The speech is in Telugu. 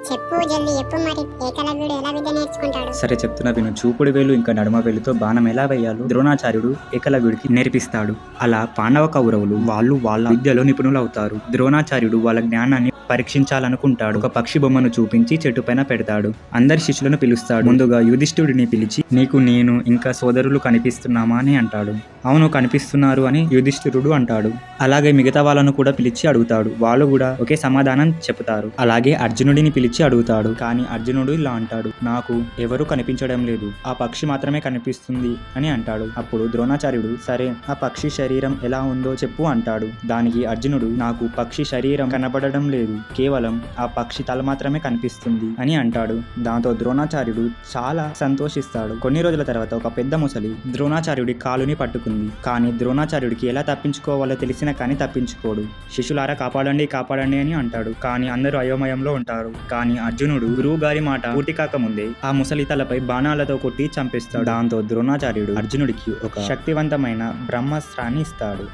చెప్పు జల్దీ చెప్పు మరి ఏకలవ్యుడు ఎలా విద్య నేర్చుకుంటాడు? సరే చెప్తున్నా విను. చూపుడు వేలు ఇంకా నడుమ వేలుతో బాణం ఎలా వేయాలో ద్రోణాచార్యుడు ఏకలవ్యుడికి నేర్పిస్తాడు. అలా పాండవ కౌరవులు వాళ్ళు వాళ్ళ విద్యలో నిపుణులవుతారు. ద్రోణాచార్యుడు వాళ్ళ జ్ఞానాన్ని పరీక్షించాలనుకుంటాడు. ఒక పక్షి బొమ్మను చూపించి చెట్టు పైన పెడతాడు. అందరి శిష్యులను పిలుస్తాడు. ముందుగా యుధిష్ఠిరుడిని పిలిచి, నీకు నేను ఇంకా సోదరులు కనిపిస్తున్నామా అని అంటాడు. అవును కనిపిస్తున్నారు అని యుధిష్ఠిరుడు అంటాడు. అలాగే మిగతా వాళ్ళను కూడా పిలిచి అడుగుతాడు. వాళ్ళు కూడా ఒకే సమాధానం చెప్తారు. అలాగే అర్జునుడిని పిలిచి అడుగుతాడు. కానీ అర్జునుడు ఇలా అంటాడు, నాకు ఎవరు కనిపించడం లేదు, ఆ పక్షి మాత్రమే కనిపిస్తుంది అని అంటాడు. అప్పుడు ద్రోణాచార్యుడు, సరే ఆ పక్షి శరీరం ఎలా ఉందో చెప్పు అంటాడు. దానికి అర్జునుడు, నాకు పక్షి శరీరం కనబడడం లేదు, కేవలం ఆ పక్షి తల మాత్రమే కనిపిస్తుంది అని అంటాడు. దాంతో ద్రోణాచార్యుడు చాలా సంతోషిస్తాడు. కొన్ని రోజుల తర్వాత ఒక పెద్ద ముసలి ద్రోణాచార్యుడి కాలుని పట్టుకుంది. కానీ ద్రోణాచార్యుడికి ఎలా తప్పించుకోవాలో తెలిసినా కానీ తప్పించుకోడు. శిష్యులారా కాపాడండి కాపాడండి అని అంటాడు. కానీ అందరూ అయోమయంలో ఉంటారు. కానీ అర్జునుడు గురువు గారి మాట పూర్తి కాకముందే ఆ ముసలి తలపై బాణాలతో కొట్టి చంపేస్తాడు. దాంతో ద్రోణాచార్యుడు అర్జునుడికి ఒక శక్తివంతమైన బ్రహ్మాస్త్రాన్ని ఇస్తాడు.